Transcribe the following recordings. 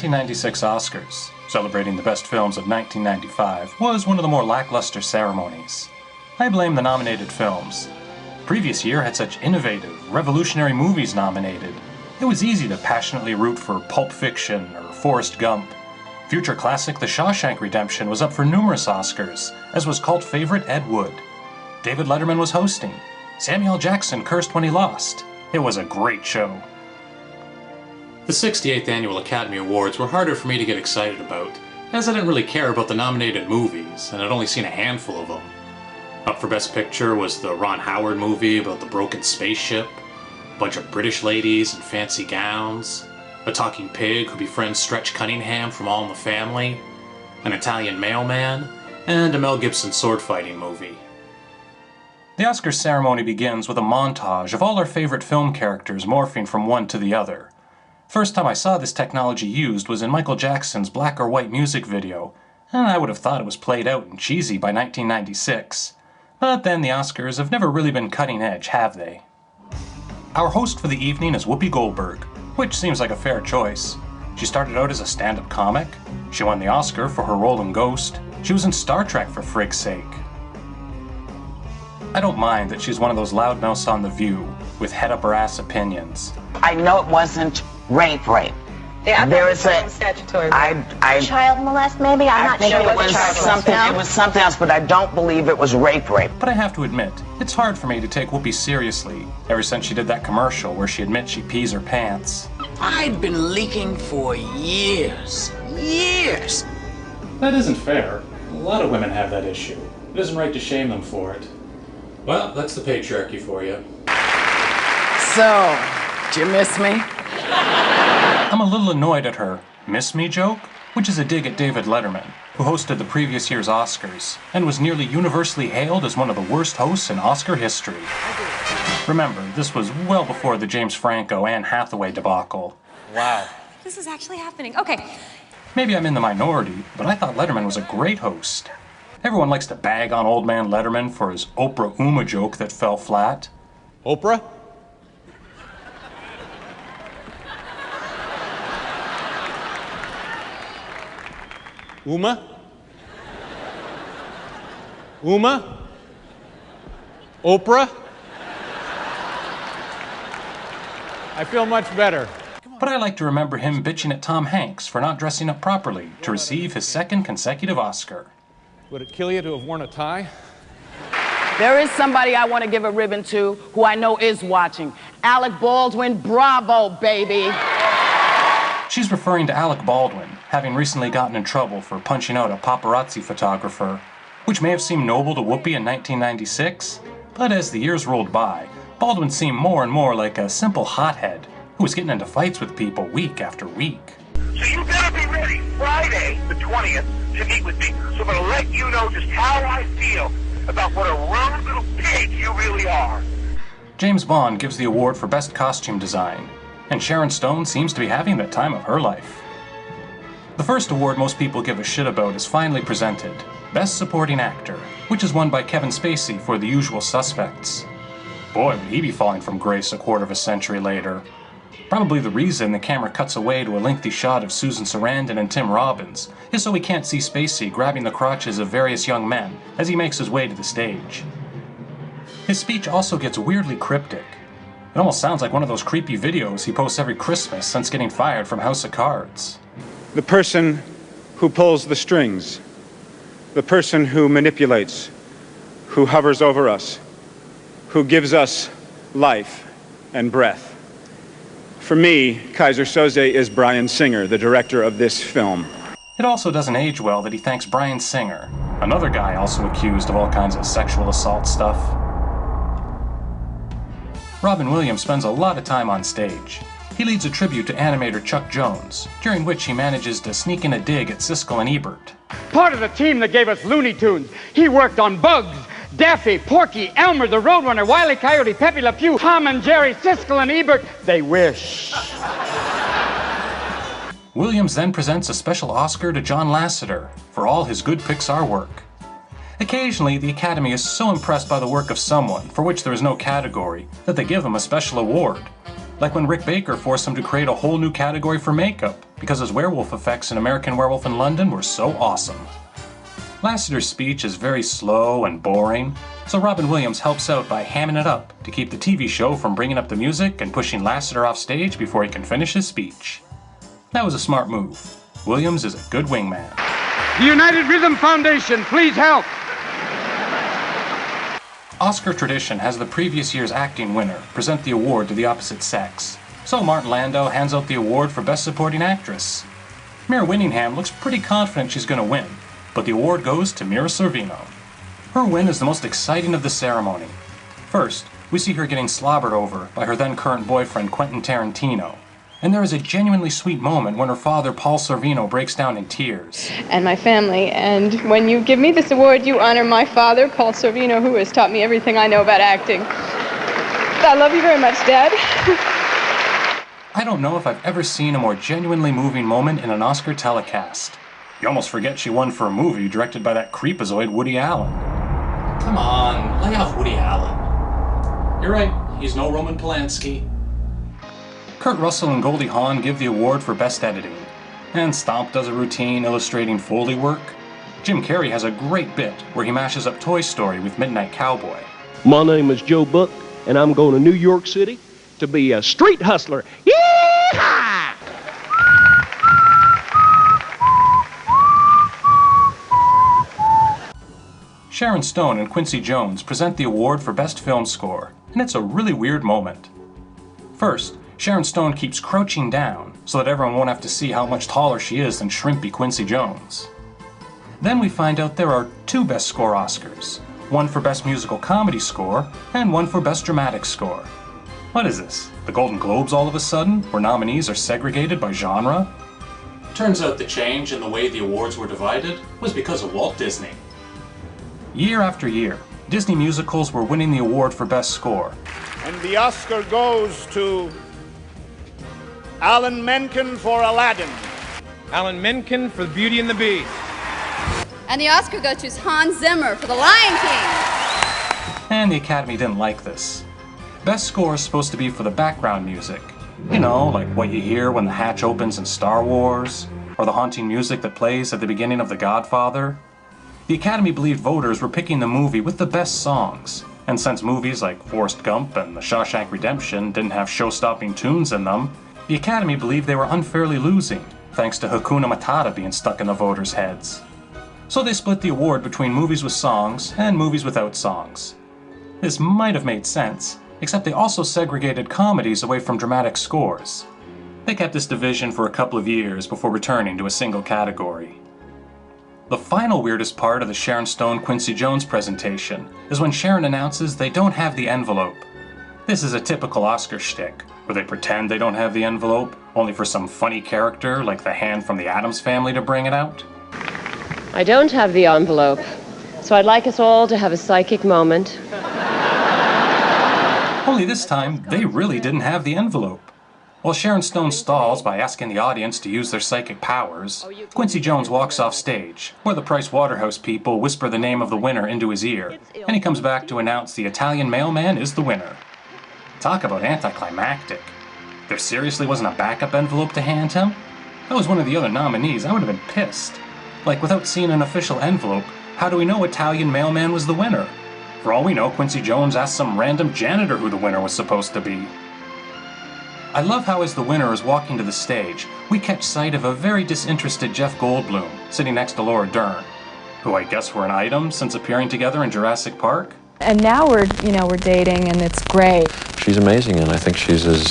1996 Oscars, celebrating the best films of 1995, was one of the more lackluster ceremonies. I blame the nominated films. The previous year had such innovative, revolutionary movies nominated. It was easy to passionately root for Pulp Fiction or Forrest Gump. Future classic The Shawshank Redemption was up for numerous Oscars, as was cult favorite Ed Wood. David Letterman was hosting. Samuel Jackson cursed when he lost. It was a great show. The 68th Annual Academy Awards were harder for me to get excited about, as I didn't really care about the nominated movies, and I'd only seen a handful of them. Up for Best Picture was the Ron Howard movie about the broken spaceship, a bunch of British ladies in fancy gowns, a talking pig who befriends Stretch Cunningham from All in the Family, an Italian mailman, and a Mel Gibson sword-fighting movie. The Oscars ceremony begins with a montage of all our favorite film characters morphing from one to the other. First time I saw this technology used was in Michael Jackson's Black or White music video, and I would have thought it was played out and cheesy by 1996. But then the Oscars have never really been cutting edge, have they? Our host for the evening is Whoopi Goldberg, which seems like a fair choice. She started out as a stand-up comic. She won the Oscar for her role in Ghost. She was in Star Trek for frig's sake. I don't mind that she's one of those loudmouths on The View, with head-up-her-ass opinions. I know it wasn't rape. Yeah, there is a statutory I child molest, maybe. I'm not think sure it what was child something. molest. It was something else, but I don't believe it was rape. But I have to admit, it's hard for me to take Whoopi seriously, ever since she did that commercial where she admits she pees her pants. I'd been leaking for years. That isn't fair. A lot of women have that issue. It isn't right to shame them for it. Well, that's the patriarchy for you. So, did you miss me? I'm a little annoyed at her "miss me" joke, which is a dig at David Letterman, who hosted the previous year's Oscars, and was nearly universally hailed as one of the worst hosts in Oscar history. Remember, this was well before the James Franco-Anne Hathaway debacle. Wow. This is actually happening. Okay. Maybe I'm in the minority, but I thought Letterman was a great host. Everyone likes to bag on old man Letterman for his Oprah Uma joke that fell flat. Oprah? Uma? Oprah? I feel much better. But I like to remember him bitching at Tom Hanks for not dressing up properly to receive his second consecutive Oscar. Would it kill you to have worn a tie? There is somebody I want to give a ribbon to who I know is watching. Alec Baldwin, bravo, baby. She's referring to Alec Baldwin, having recently gotten in trouble for punching out a paparazzi photographer, which may have seemed noble to Whoopi in 1996, but as the years rolled by, Baldwin seemed more and more like a simple hothead who was getting into fights with people week after week. So you better be ready Friday, the 20th, to meet with me. So I'm going to let you know just how I feel about what a rude little pig you really are. James Bond gives the award for Best Costume Design, and Sharon Stone seems to be having the time of her life. The first award most people give a shit about is finally presented, Best Supporting Actor, which is won by Kevin Spacey for The Usual Suspects. Boy, would he be falling from grace a quarter of a century later. Probably the reason the camera cuts away to a lengthy shot of Susan Sarandon and Tim Robbins is so we can't see Spacey grabbing the crotches of various young men as he makes his way to the stage. His speech also gets weirdly cryptic. It almost sounds like one of those creepy videos he posts every Christmas since getting fired from House of Cards. The person who pulls the strings, the person who manipulates, who hovers over us, who gives us life and breath. For me, Kaiser Soze is Bryan Singer, the director of this film. It also doesn't age well that he thanks Bryan Singer, another guy also accused of all kinds of sexual assault stuff. Robin Williams spends a lot of time on stage. He leads a tribute to animator Chuck Jones, during which he manages to sneak in a dig at Siskel and Ebert. Part of the team that gave us Looney Tunes. He worked on Bugs, Daffy, Porky, Elmer, the Roadrunner, Wile E. Coyote, Pepe Le Pew, Tom and Jerry, Siskel and Ebert. They wish. Williams then presents a special Oscar to John Lasseter for all his good Pixar work. Occasionally, the Academy is so impressed by the work of someone for which there is no category that they give him a special award, like when Rick Baker forced him to create a whole new category for makeup, because his werewolf effects in American Werewolf in London were so awesome. Lasseter's speech is very slow and boring, so Robin Williams helps out by hamming it up to keep the TV show from bringing up the music and pushing Lasseter off stage before he can finish his speech. That was a smart move. Williams is a good wingman. The United Rhythm Foundation, please help. Oscar tradition has the previous year's acting winner present the award to the opposite sex, so Martin Landau hands out the award for Best Supporting Actress. Mira Winningham looks pretty confident she's going to win, but the award goes to Mira Sorvino. Her win is the most exciting of the ceremony. First, we see her getting slobbered over by her then current boyfriend Quentin Tarantino, and there is a genuinely sweet moment when her father Paul Sorvino breaks down in tears. And my family, and when you give me this award, you honor my father, Paul Sorvino, who has taught me everything I know about acting. I love you very much, Dad. I don't know if I've ever seen a more genuinely moving moment in an Oscar telecast. You almost forget she won for a movie directed by that creepazoid Woody Allen. Come on, lay off Woody Allen. You're right, he's no Roman Polanski. Kurt Russell and Goldie Hawn give the award for Best Editing, and Stomp does a routine illustrating Foley work. Jim Carrey has a great bit where he mashes up Toy Story with Midnight Cowboy. My name is Joe Buck, and I'm going to New York City to be a street hustler. Yee-haw! Sharon Stone and Quincy Jones present the award for Best Film Score, and it's a really weird moment. First, Sharon Stone keeps crouching down so that everyone won't have to see how much taller she is than shrimpy Quincy Jones. Then we find out there are 2 Best Score Oscars, one for Best Musical Comedy Score and one for Best Dramatic Score. What is this, the Golden Globes all of a sudden, where nominees are segregated by genre? Turns out the change in the way the awards were divided was because of Walt Disney. Year after year, Disney musicals were winning the award for Best Score. And the Oscar goes to Alan Menken for Aladdin. Alan Menken for Beauty and the Beast. And the Oscar goes to Hans Zimmer for The Lion King. And the Academy didn't like this. Best Score is supposed to be for the background music. You know, like what you hear when the hatch opens in Star Wars, or the haunting music that plays at the beginning of The Godfather. The Academy believed voters were picking the movie with the best songs, and since movies like Forrest Gump and The Shawshank Redemption didn't have show-stopping tunes in them, the Academy believed they were unfairly losing, thanks to Hakuna Matata being stuck in the voters' heads. So they split the award between movies with songs and movies without songs. This might have made sense, except they also segregated comedies away from dramatic scores. They kept this division for a couple of years before returning to a single category. The final weirdest part of the Sharon Stone-Quincy Jones presentation is when Sharon announces they don't have the envelope. This is a typical Oscar shtick, where they pretend they don't have the envelope, only for some funny character like the hand from the Addams Family to bring it out. I don't have the envelope, so I'd like us all to have a psychic moment. Only this time, they really didn't have the envelope. While Sharon Stone stalls by asking the audience to use their psychic powers, Quincy Jones walks off stage, where the Price Waterhouse people whisper the name of the winner into his ear, and he comes back to announce the Italian mailman is the winner. Talk about anticlimactic. There seriously wasn't a backup envelope to hand him? If I was one of the other nominees, I would have been pissed. Like, without seeing an official envelope, how do we know Italian mailman was the winner? For all we know, Quincy Jones asked some random janitor who the winner was supposed to be. I love how as the winner is walking to the stage, we catch sight of a very disinterested Jeff Goldblum sitting next to Laura Dern, who I guess were an item since appearing together in Jurassic Park. And now we're dating and it's great. She's amazing, and I think she's as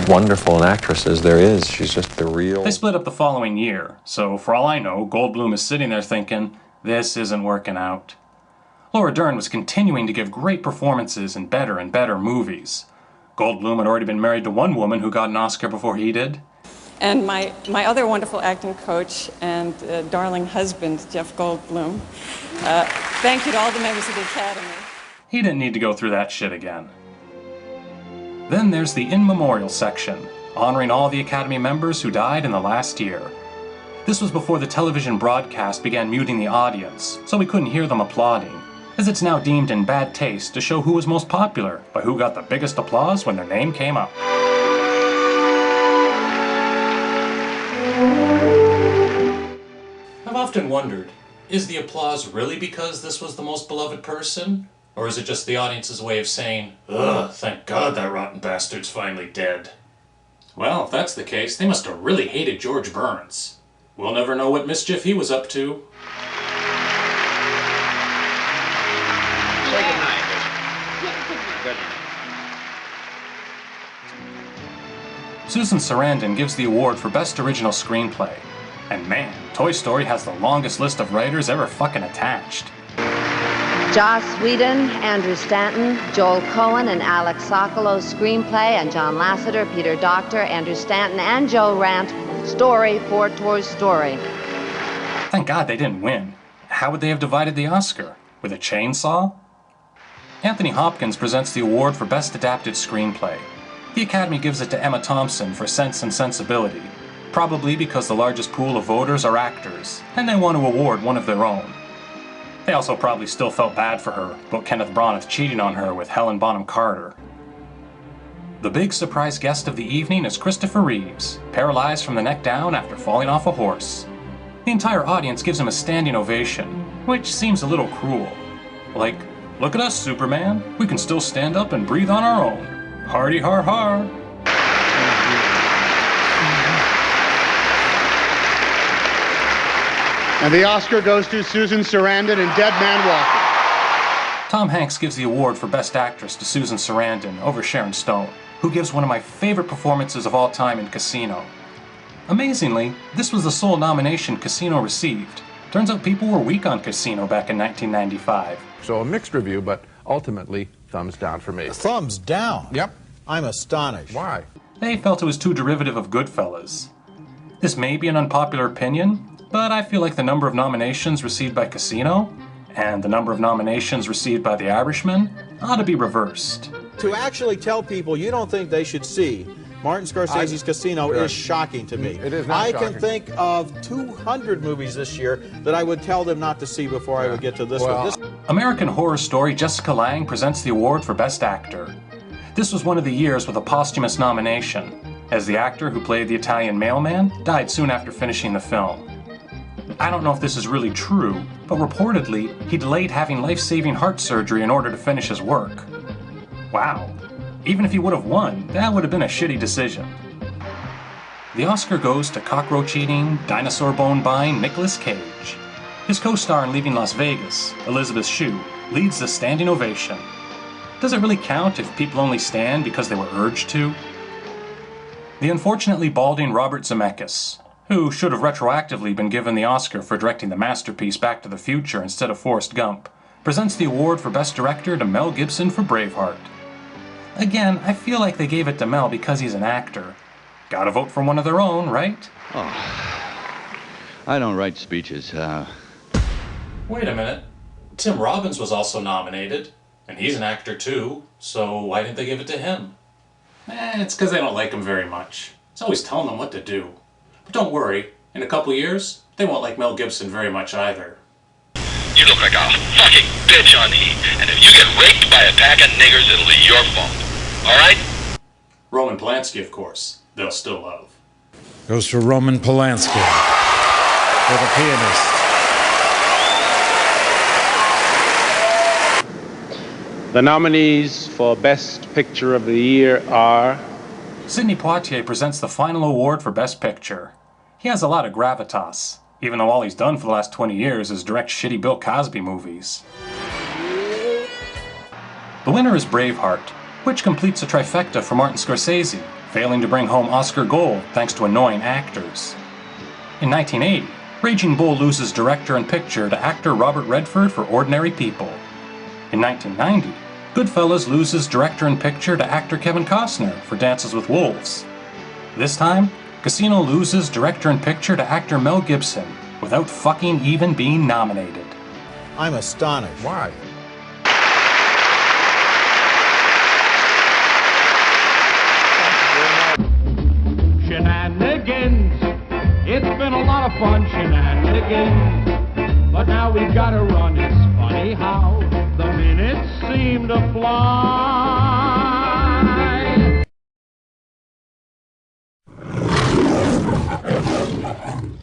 wonderful an actress as there is. She's just the real... They split up the following year, so for all I know, Goldblum is sitting there thinking, this isn't working out. Laura Dern was continuing to give great performances in better and better movies. Goldblum had already been married to one woman who got an Oscar before he did. And my other wonderful acting coach and darling husband, Jeff Goldblum. Thank you to all the members of the Academy. He didn't need to go through that shit again. Then there's the In Memoriam section, honoring all the Academy members who died in the last year. This was before the television broadcast began muting the audience, so we couldn't hear them applauding, as it's now deemed in bad taste to show who was most popular by who got the biggest applause when their name came up. I've often wondered, is the applause really because this was the most beloved person? Or is it just the audience's way of saying, ugh, thank God that rotten bastard's finally dead? Well, if that's the case, they must have really hated George Burns. We'll never know what mischief he was up to. Say good night. Good night. Susan Sarandon gives the award for Best Original Screenplay. And man, Toy Story has the longest list of writers ever fucking attached. Joss Whedon, Andrew Stanton, Joel Cohen, and Alex Sokolow screenplay, and John Lasseter, Peter Docter, Andrew Stanton, and Joe Ranft story for Toy Story. Thank God they didn't win. How would they have divided the Oscar? With a chainsaw? Anthony Hopkins presents the award for Best Adapted Screenplay. The Academy gives it to Emma Thompson for Sense and Sensibility, probably because the largest pool of voters are actors, and they want to award one of their own. They also probably still felt bad for her about Kenneth Branagh cheating on her with Helen Bonham Carter. The big surprise guest of the evening is Christopher Reeves, paralyzed from the neck down after falling off a horse. The entire audience gives him a standing ovation, which seems a little cruel. Like, look at us, Superman, we can still stand up and breathe on our own. Hardy har har. And the Oscar goes to Susan Sarandon in Dead Man Walking. Tom Hanks gives the award for Best Actress to Susan Sarandon over Sharon Stone, who gives one of my favorite performances of all time in Casino. Amazingly, this was the sole nomination Casino received. Turns out people were weak on Casino back in 1995. So a mixed review, but ultimately, thumbs down for me. Thumbs down? Yep. I'm astonished. Why? They felt it was too derivative of Goodfellas. This may be an unpopular opinion, but I feel like the number of nominations received by Casino and the number of nominations received by The Irishman ought to be reversed. To actually tell people you don't think they should see Martin Scorsese's Casino is shocking to me. It is not I shocking. can think of 200 movies this year that I would tell them not to see before I would get to this one. American Horror Story Jessica Lange presents the award for Best Actor. This was one of the years with a posthumous nomination, as the actor who played the Italian mailman died soon after finishing the film. I don't know if this is really true, but reportedly, he delayed having life-saving heart surgery in order to finish his work. Wow. Even if he would have won, that would have been a shitty decision. The Oscar goes to cockroach-eating, dinosaur bone-buying Nicolas Cage. His co-star in Leaving Las Vegas, Elizabeth Shue, leads the standing ovation. Does it really count if people only stand because they were urged to? The unfortunately balding Robert Zemeckis, who should have retroactively been given the Oscar for directing the masterpiece Back to the Future instead of Forrest Gump, presents the award for Best Director to Mel Gibson for Braveheart. Again, I feel like they gave it to Mel because he's an actor. Gotta vote for one of their own, right? Oh, I don't write speeches. Wait a minute. Tim Robbins was also nominated, and he's an actor too, so why didn't they give it to him? It's because they don't like him very much. He's always telling them what to do. But don't worry, in a couple years, they won't like Mel Gibson very much either. You look like a fucking bitch on E, and if you get raped by a pack of niggers, it'll be your fault. Alright? Roman Polanski, of course, they'll still love. Goes for Roman Polanski, for the pianist. The nominees for Best Picture of the Year are... Sidney Poitier presents the final award for Best Picture. He has a lot of gravitas, even though all he's done for the last 20 years is direct shitty Bill Cosby movies. The winner is Braveheart, which completes a trifecta for Martin Scorsese, failing to bring home Oscar gold thanks to annoying actors. In 1980, Raging Bull loses director and picture to actor Robert Redford for Ordinary People. In 1990, Goodfellas loses director and picture to actor Kevin Costner for Dances with Wolves. This time, Casino loses director and picture to actor Mel Gibson without fucking even being nominated. I'm astonished. Why? Shenanigans. It's been a lot of fun, shenanigans. But now we've got to run. It's funny how the minutes seem to fly.